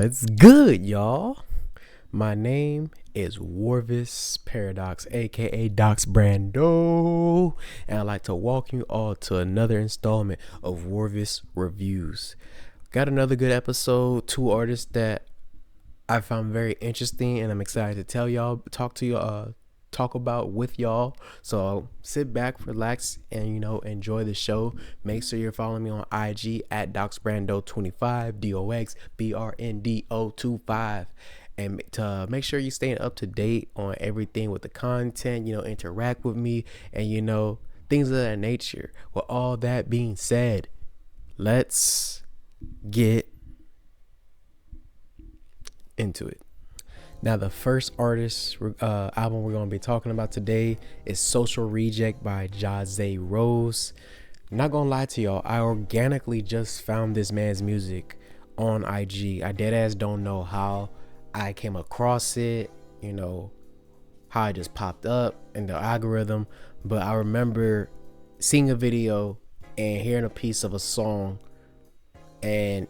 What's good, y'all? My name is Rorvis Paradox, aka Docs Brando, and I'd like to welcome you all to another installment of Rorvis Reviews. Got another good episode, two artists that I found very interesting, and I'm excited to talk about with y'all. So sit back, relax, and enjoy the show. Make sure you're following me on IG at DocsBrando25, DoxBrndo25, and to make sure you're staying up to date on everything with the content. Interact with me, and things of that nature. With all that being said, let's get into it. Now, the first artist album we're going to be talking about today is Social Reject by Jahzay Rose. Not going to lie to y'all, I organically just found this man's music on IG. I deadass don't know how I came across it, how it just popped up in the algorithm. But I remember seeing a video and hearing a piece of a song, and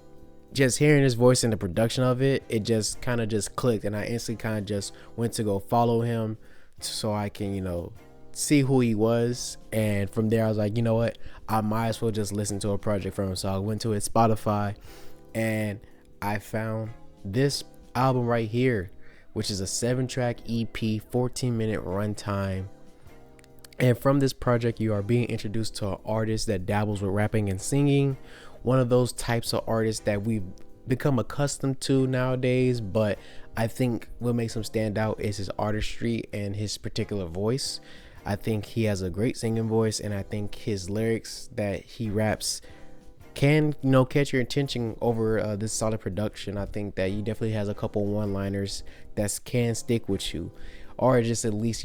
just hearing his voice and the production of it, it just kind of just clicked, and I instantly kind of just went to go follow him so I can, see who he was. And from there, I was like, you know what, I might as well just listen to a project from him. So I went to his Spotify, and I found this album right here, which is a 7-track EP, 14-minute runtime. And from this project, you are being introduced to an artist that dabbles with rapping and singing. One of those types of artists that we've become accustomed to nowadays, but I think what makes him stand out is his artistry and his particular voice. I think he has a great singing voice, and I think his lyrics that he raps can, catch your attention over this solid production. I think that he definitely has a couple one-liners that can stick with you, or just at least,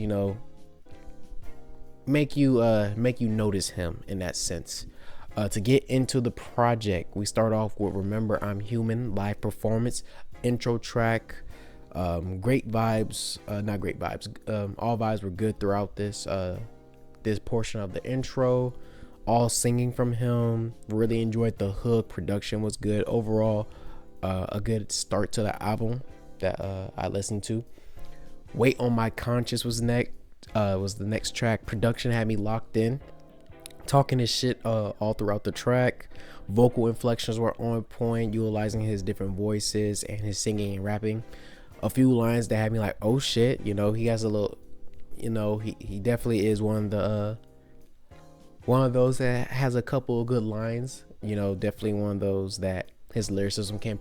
make you notice him in that sense. To get into the project, we start off with Remember I'm Human live performance, intro track. Great vibes, not great vibes. All vibes were good throughout this portion of the intro. All singing from him. Really enjoyed the hook. Production was good overall. A good start to the album that I listened to. Weight on My Conscience was the next track. Production had me locked in. Talking his shit all throughout the track. Vocal inflections were on point, utilizing his different voices and his singing and rapping. A few lines that had me like, oh shit, he has a little, he definitely is one of those that has a couple of good lines. Definitely one of those that his lyricism can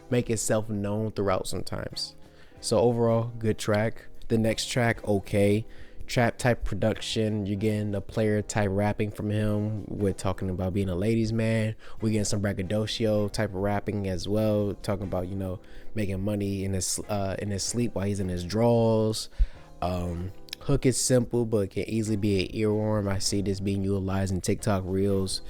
make itself known throughout sometimes. So overall, good track. The next track, okay. Trap type production, you're getting the player type rapping from him. We're talking about being a ladies man. We're getting some braggadocio type of rapping as well, talking about making money in his sleep while he's in his drawers. Hook is simple but can easily be an earworm. I see this being utilized in TikTok reels,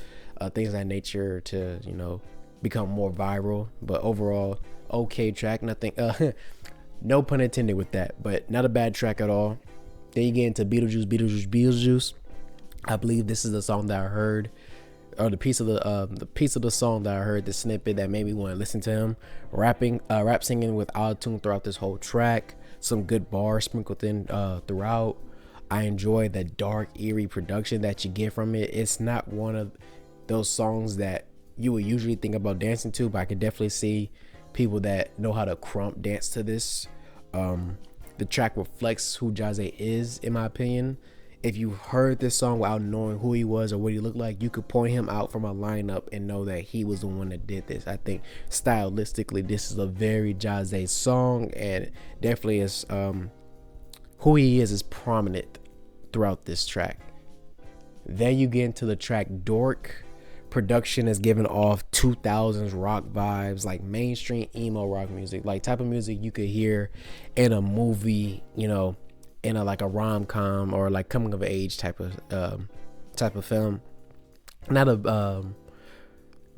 things of that nature, to become more viral. But overall, okay track. Nothing no pun intended with that, but not a bad track at all. Then you get into Beetlejuice. I believe this is the song that I heard, or the piece of the song that I heard, the snippet that made me want to listen to him rap singing with autotune throughout this whole track. Some good bars sprinkled in throughout. I enjoy the dark, eerie production that you get from it. It's not one of those songs that you would usually think about dancing to, but I could definitely see people that know how to crump dance to this. The track reflects who Jahzay is, in my opinion. If you heard this song without knowing who he was or what he looked like, you could point him out from a lineup and know that he was the one that did this. I think stylistically, this is a very Jahzay song, and definitely is who he is prominent throughout this track. Then you get into the track Dork. Production is giving off 2000s rock vibes, like mainstream emo rock music, like type of music you could hear in a movie, in a like a rom-com or like coming of age type of film.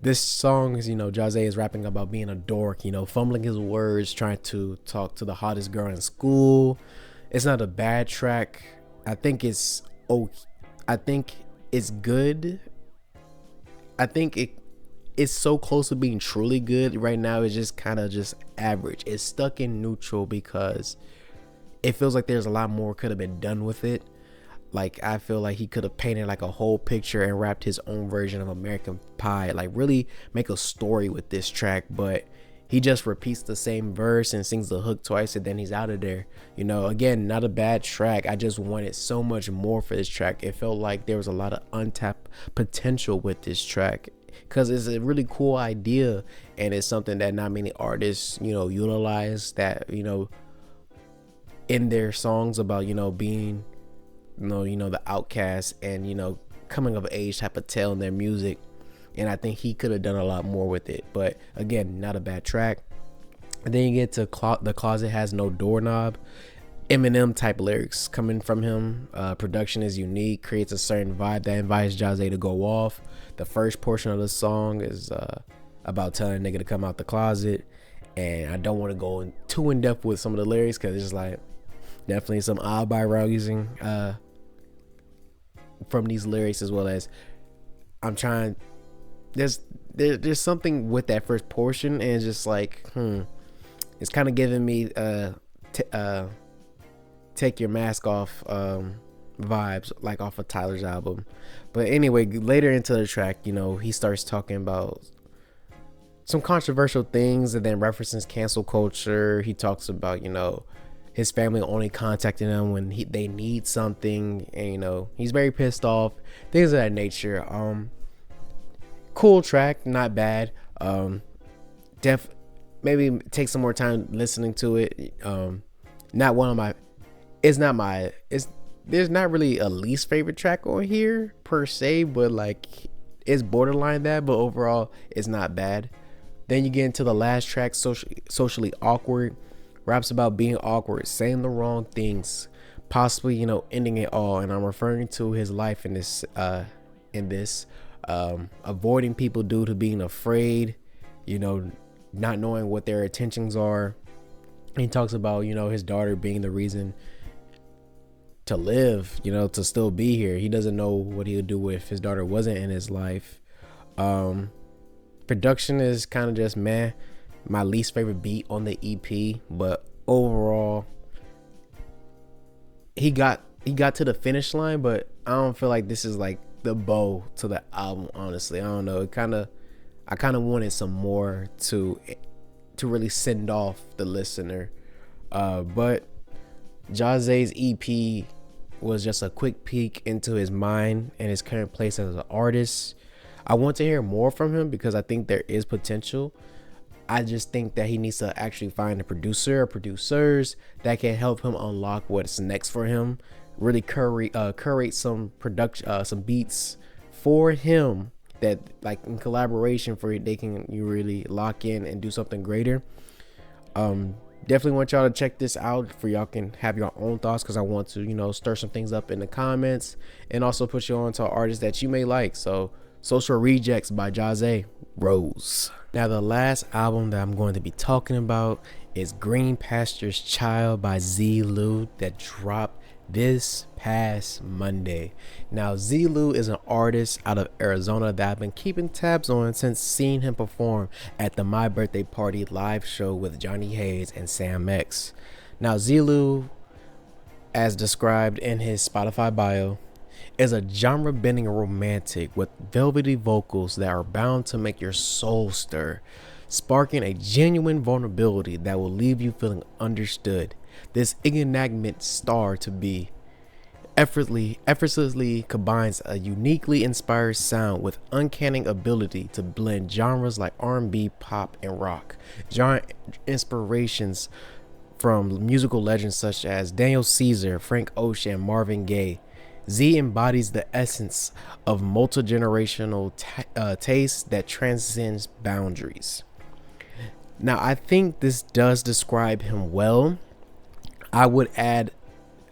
This song is, Jahzay is rapping about being a dork, fumbling his words, trying to talk to the hottest girl in school. It's not a bad track. I think it's good. I think it's so close to being truly good. Right now it's just kind of just average. It's stuck in neutral because it feels like there's a lot more could have been done with it. Like, I feel like he could have painted like a whole picture and wrapped his own version of American Pie, like really make a story with this track. But he just repeats the same verse and sings the hook twice, and then he's out of there. You know, again, not a bad track. I just wanted so much more for this track. It felt like there was a lot of untapped potential with this track, because it's a really cool idea, and it's something that not many artists, you know, utilize, that, you know, in their songs about, you know, being, you know, the outcast and, you know, coming of age type of tale in their music. And I think he could have done a lot more with it. But again, not a bad track. And then you get to The Closet Has No Doorknob. Eminem type lyrics coming from him. Production is unique, creates a certain vibe that invites Jahzee to go off. The first portion of the song is about telling a nigga to come out the closet. And I don't want to go too in depth with some of the lyrics, because it's just like definitely some eyebrow using from these lyrics, as well as I'm trying. There's something with that first portion, and it's just like it's kind of giving me Take Your Mask Off vibes, like off of Tyler's album. But anyway, later into the track, you know, he starts talking about some controversial things and then references cancel culture. He talks about, you know, his family only contacting him when they need something, and, you know, he's very pissed off, things of that nature. Cool track, not bad. Maybe take some more time listening to it. Not one of my, there's not really a least favorite track on here per se, but like it's borderline that, but overall it's not bad. Then you get into the last track, Socially Awkward. Raps about being awkward, saying the wrong things, possibly, you know, ending it all. And I'm referring to his life in this avoiding people due to being afraid, you know, not knowing what their intentions are. He talks about, you know, his daughter being the reason to live, you know, to still be here. He doesn't know what he would do if his daughter wasn't in his life. Production is kind of just meh. My least favorite beat on the EP, but overall he got to the finish line, but I don't feel like this is like the bow to the album, honestly. I don't know, I kind of wanted some more to really send off the listener, but Jahzee's EP was just a quick peek into his mind and his current place as an artist. I want to hear more from him because I think there is potential. I just think that he needs to actually find a producer or producers that can help him unlock what's next for him. Really curate some production, some beats for him that, like, in collaboration, for they can you really lock in and do something greater. Definitely want y'all to check this out, for y'all can have your own thoughts, because I want to, you know, stir some things up in the comments and also put you on to artists that you may like. So Social Rejects by Jahzee, Rose. Now the last album that I'm going to be talking about is Green Pastures Child by Z-Lu, that dropped this past Monday. Now Z-Lu is an artist out of Arizona that I've been keeping tabs on since seeing him perform at the My Birthday Party live show with Johnny Hayes and Sam X. Now Z-Lu, as described in his Spotify bio, is a genre-bending romantic with velvety vocals that are bound to make your soul stir, sparking a genuine vulnerability that will leave you feeling understood. This enigmatic star to be effortlessly combines a uniquely inspired sound with uncanny ability to blend genres like R&B, pop, and rock. Genre inspirations from musical legends such as Daniel Caesar, Frank Ocean, and Marvin Gaye. Z embodies the essence of multi-generational taste that transcends boundaries. Now, I think this does describe him well. I would add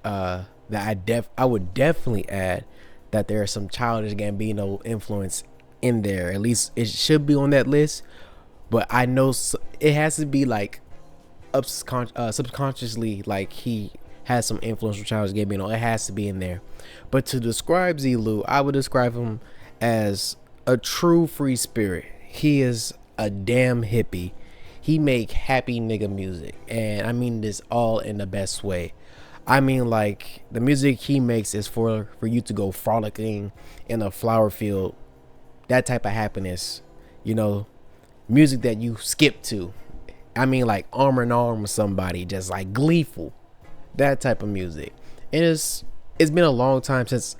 I would definitely add that there is some Childish Gambino influence in there. At least it should be on that list. But I know it has to be like subconsciously, like he has some influence from Childish Gambino. It has to be in there. But to describe Z-Lu, I would describe him as a true free spirit. he is a damn hippie. He make happy nigga music, and I mean this all in the best way. I mean, like, the music he makes is for you to go frolicking in a flower field, that type of happiness, you know, music that you skip to. I mean, like arm in arm with somebody, just like gleeful, that type of music. And it's been a long time since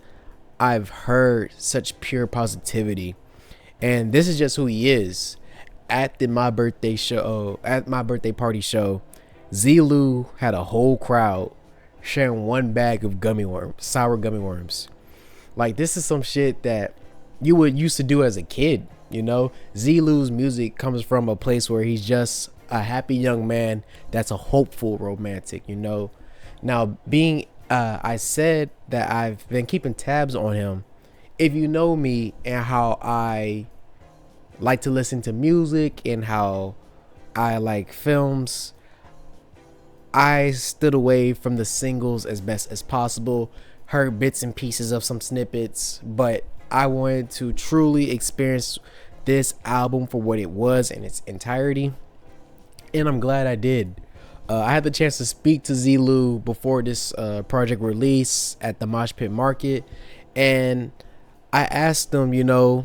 I've heard such pure positivity, and this is just who he is. At my birthday party show, Zilu had a whole crowd sharing one bag of gummy worms, sour gummy worms. Like, this is some shit that you would used to do as a kid. You know, Zilu's music comes from a place where he's just a happy young man that's a hopeful romantic. You know, now being I said that I've been keeping tabs on him. If you know me and how I like to listen to music and how I like films, I stood away from the singles as best as possible, heard bits and pieces of some snippets, but I wanted to truly experience this album for what it was in its entirety, and I'm glad I did. I had the chance to speak to Zilu before this project release at the Mosh Pit Market, and I asked him, you know,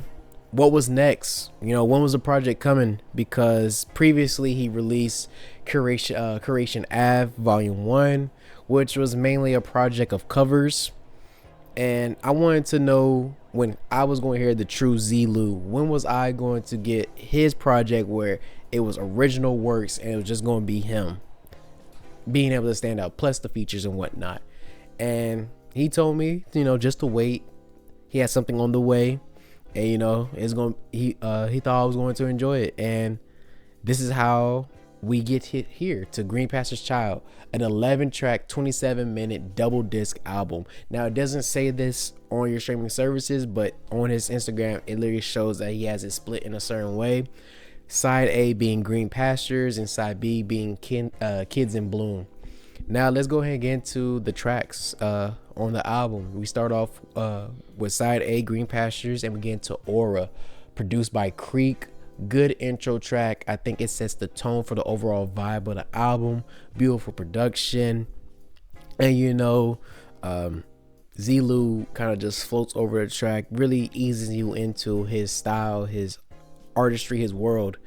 what was next? You know, when was the project coming? Because previously he released Curation Ave Volume 1, which was mainly a project of covers. And I wanted to know when I was going to hear the true Zilu, when was I going to get his project where it was original works and it was just going to be him being able to stand out, plus the features and whatnot. And he told me, you know, just to wait. He had something on the way, and you know, he thought I was going to enjoy it. And this is how we get hit here to Green Pastures Child, an 11-track 27-minute double disc album. Now, it doesn't say this on your streaming services, but on his Instagram it literally shows that he has it split in a certain way, side A being Green Pastures and side B being Kids in Bloom. Now let's go ahead and get into the tracks on the album. We start off with side A, Green Pastures, and we get into Aura, produced by Creek. Good intro track. I think it sets the tone for the overall vibe of the album. Beautiful production, and you know, Zilu kind of just floats over the track, really eases you into his style, his artistry, his world.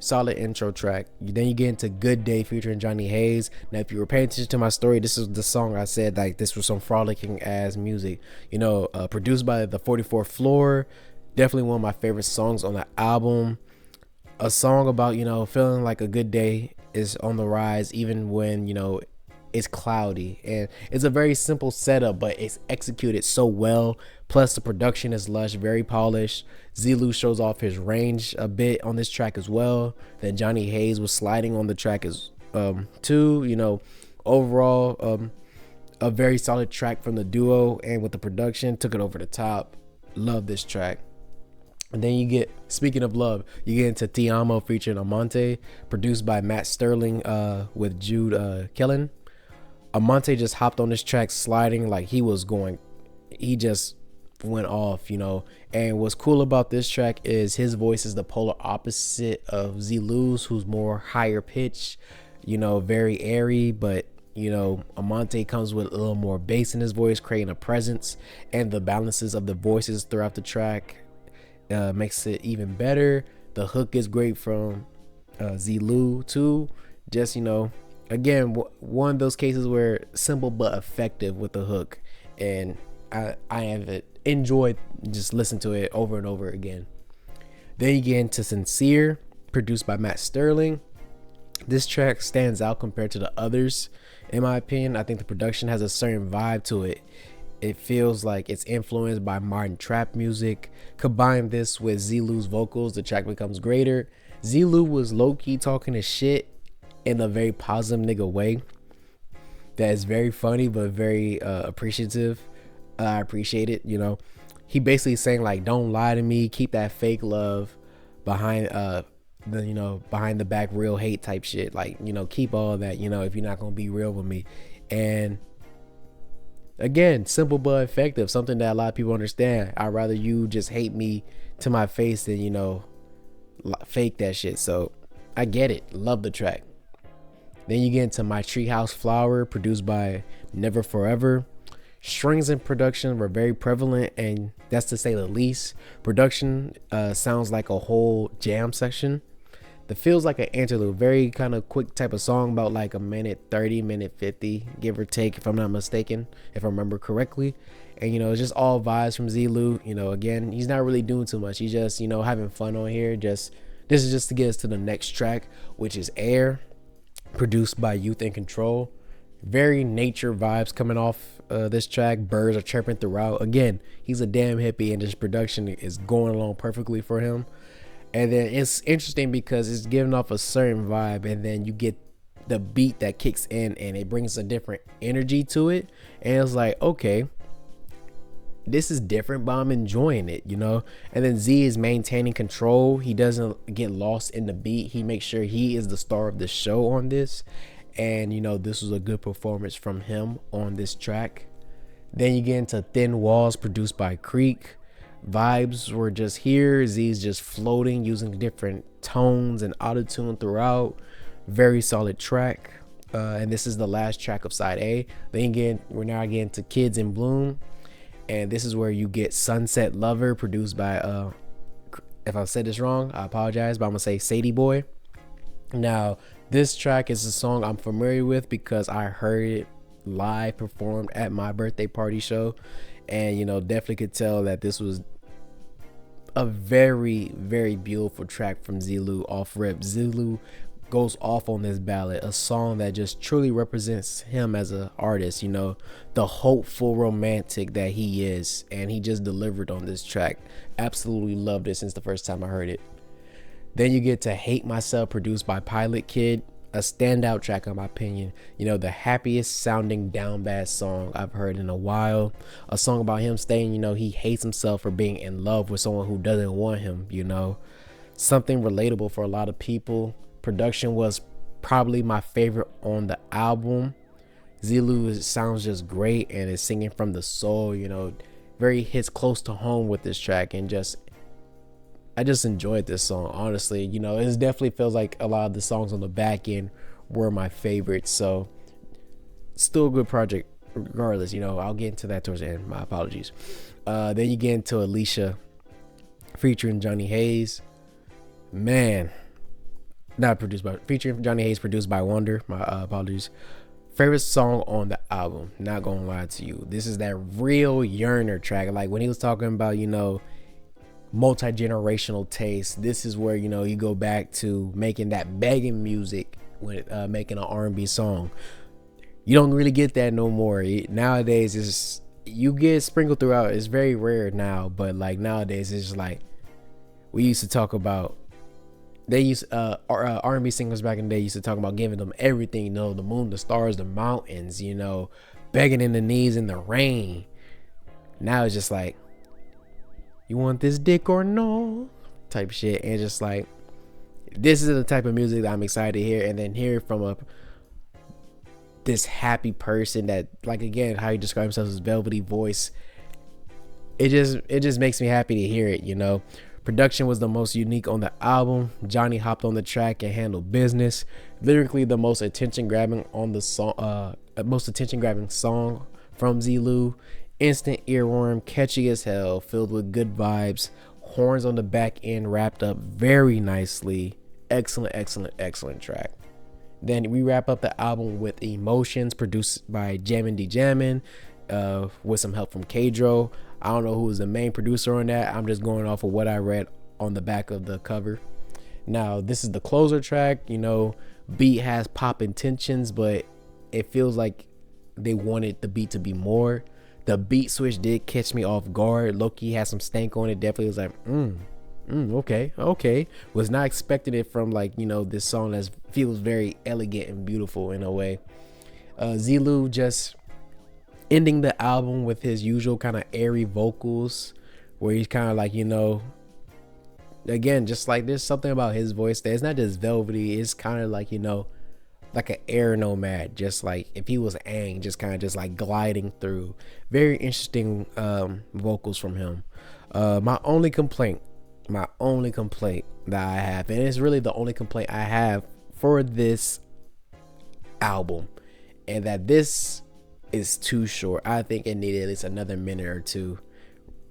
Solid intro track. Then you get into Good Day featuring Johnny Hayes. Now, if you were paying attention to my story, this is the song I said like this was some frolicking ass music. You know, produced by the 44th Floor. Definitely one of my favorite songs on the album. A song about, you know, feeling like a good day is on the rise even when, you know, it's cloudy. And it's a very simple setup, but it's executed so well. Plus the production is lush, very polished. Zilu shows off his range a bit on this track as well. Then Johnny Hayes was sliding on the track as too. You know, overall a very solid track from the duo, and with the production took it over the top. Love this track. And then you get, speaking of love, you get into Ti Amo featuring Amante, produced by Matt Sterling with Jude Kellen. Amante just hopped on this track sliding like he just went off, you know. And what's cool about this track is his voice is the polar opposite of Zilu's, who's more higher pitch, you know, very airy. But you know, Amante comes with a little more bass in his voice, creating a presence, and the balances of the voices throughout the track makes it even better. The hook is great from Zilu too. Just, you know, again, one of those cases where simple but effective with the hook, and I have enjoyed just listening to it over and over again. Then you get into Sincere, produced by Matt Sterling. This track stands out compared to the others, in my opinion. I think the production has a certain vibe to it. It feels like it's influenced by modern trap music. Combine this with Zilu's vocals, the track becomes greater. Zilu was low-key talking his shit in a very positive nigga way that is very funny but very appreciative. I appreciate it. You know, he basically saying like, don't lie to me, keep that fake love behind behind the back real hate type shit. Like, you know, keep all that, you know, if you're not gonna be real with me. And Again, simple but effective, something that a lot of people understand. I'd rather you just hate me to my face than, fake that shit. So I get it. Love the track. Then you get into My Treehouse Flower, produced by Never Forever. Strings and production were very prevalent, and that's to say the least. Production sounds like a whole jam section. The feels like an interlude, very kind of quick type of song, about like a minute 30, minute 50, give or take, if I'm not mistaken, if I remember correctly. And it's just all vibes from Zilu. Again, he's not really doing too much. He's just having fun on here. This is just to get us to the next track, which is Air, produced by Youth and Control. Very nature vibes coming off this track. Birds are chirping throughout. Again, he's a damn hippie, and this production is going along perfectly for him. And then it's interesting because it's giving off a certain vibe, and then you get the beat that kicks in and it brings a different energy to it. And it's like, okay, this is different, but I'm enjoying it, And then Z is maintaining control. He doesn't get lost in the beat. He makes sure he is the star of the show on this. And, this was a good performance from him on this track. Then you get into Thin Walls, produced by Creek. Vibes were just here. Z's just floating, using different tones and autotune throughout. Very solid track. And this is the last track of side A. Then again, we're now getting to Kids in Bloom. And this is where you get Sunset Lover, produced by, if I said this wrong, I apologize, but I'm going to say Sadie Boy. Now, this track is a song I'm familiar with because I heard it live performed at my birthday party show. And, definitely could tell that this was a very, very beautiful track from Zilu off rip. Zilu goes off on this ballad, a song that just truly represents him as an artist, the hopeful romantic that he is. And he just delivered on this track. Absolutely loved it since the first time I heard it. Then you get to Hate Myself, produced by Pilot Kid. A standout track in my opinion. The happiest sounding down bad song I've heard in a while. A song about him saying, he hates himself for being in love with someone who doesn't want him, Something relatable for a lot of people. Production was probably my favorite on the album. Zilu sounds just great and is singing from the soul, very hits close to home with this track, and I just enjoyed this song, honestly. It definitely feels like a lot of the songs on the back end were my favorites. So, still a good project regardless. I'll get into that towards the end. My apologies. Then you get into Alicia featuring Johnny Hayes. Man, not produced by, featuring Johnny Hayes, produced by Wonder. My apologies. Favorite song on the album, not gonna lie to you. This is that real yearner track. Like when he was talking about, multi-generational taste, this is where you go back to making that begging music with making an R&B song. You don't really get that no more nowadays. Is you get sprinkled throughout. It's very rare now, but like nowadays it's just like we used to talk about. They used R&B singers back in the day used to talk about giving them everything, the moon, the stars, the mountains, begging in the knees in the rain. Now it's just like, you want this dick or no type shit. And just like, this is the type of music that I'm excited to hear. And then hear from this happy person that, like, again, how he describes himself as velvety voice. It just makes me happy to hear it, Production was the most unique on the album. Johnny hopped on the track and handled business. Lyrically, the most attention grabbing on the song, song from Zilu. Instant earworm, catchy as hell, filled with good vibes. Horns on the back end wrapped up very nicely. Excellent track. Then we wrap up the album with Emotions, produced by Jammin' D Jammin', with some help from Kadro. I don't know who was the main producer on that. I'm just going off of what I read on the back of the cover. Now, this is the closer track. Beat has pop intentions, but it feels like they wanted the beat to be more. The beat switch did catch me off guard. Loki has some stank on it. Definitely was like, okay. Was not expecting it from this song that feels very elegant and beautiful in a way. Zilu just ending the album with his usual kind of airy vocals, where he's kind of like, again, just like there's something about his voice that it's not just velvety. It's kind of like, like an air nomad, just like if he was Aang, just kind of just like gliding through. Very interesting vocals from him. My only complaint that I have, and it's really the only complaint I have for this album, and that this is too short. I think it needed at least another minute or two,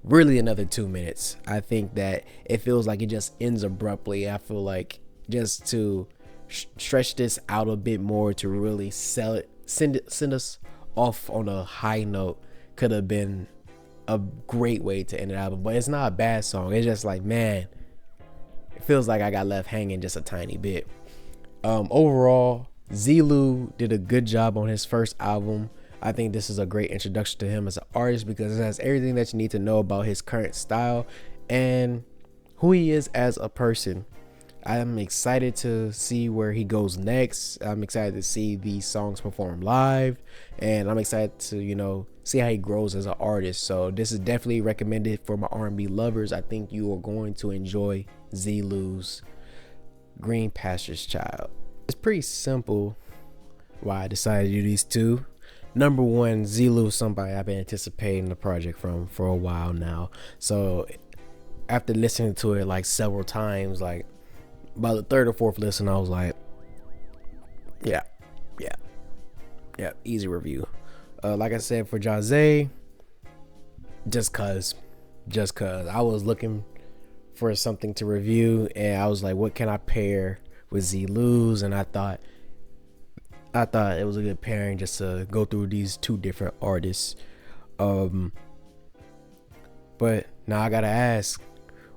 really another 2 minutes. I think that it feels like it just ends abruptly. I feel like just to stretch this out a bit more to really sell it, send us off on a high note, could have been a great way to end the album. But it's not a bad song. It's just like, man, it feels like I got left hanging just a tiny bit. Overall, Zilu did a good job on his first album. I think this is a great introduction to him as an artist because it has everything that you need to know about his current style and who he is as a person. I'm excited to see where he goes next. I'm excited to see these songs perform live, and I'm excited to, see how he grows as an artist. So this is definitely recommended for my R&B lovers. I think you are going to enjoy Zilu's Green Pastures Child. It's pretty simple why I decided to do these two. Number one, Zilu is somebody I've been anticipating the project from for a while now. So after listening to it like several times, like by the third or fourth listen, I was like, yeah, easy review. Like I said, for Jose, just cause I was looking for something to review, and I was like, what can I pair with Zilu's? And I thought it was a good pairing just to go through these two different artists. But now I gotta ask,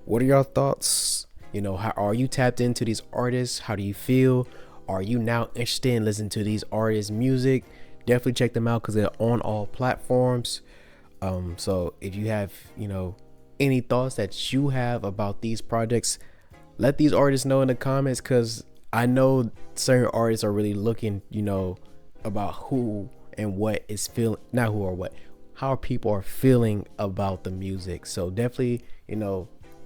what are your thoughts? How are you tapped into these artists? How do you feel? Are you now interested in listening to these artists' music? Definitely check them out because they're on all platforms. So if you have, any thoughts that you have about these projects, let these artists know in the comments, because I know certain artists are really looking, about who and what is feeling, not who or what, how people are feeling about the music. So definitely,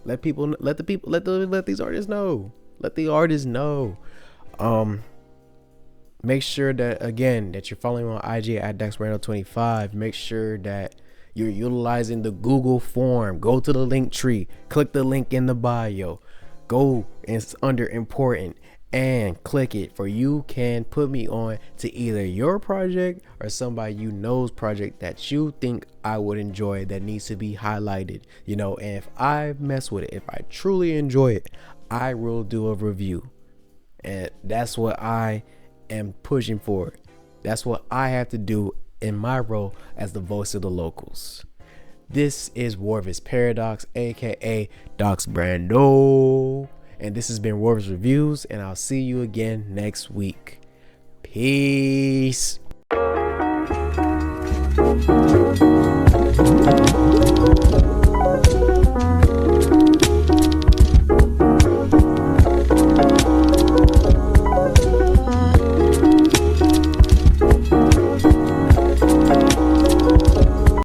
let these artists know. Let the artists know. Make sure that, again, that you're following me on IG at DaxRandall25. Make sure that you're utilizing the Google form. Go to the Linktree. Click the link in the bio. Go and it's under important and click it, for you can put me on to either your project or somebody you know's project that you think I would enjoy that needs to be highlighted. And if I mess with it, if I truly enjoy it, I will do a review. And that's what I am pushing for. That's what I have to do in my role as the voice of the locals. This is Rorvis Paradox, aka Dox Brando, and this has been Rorvis Reviews, and I'll see you again next week. Peace.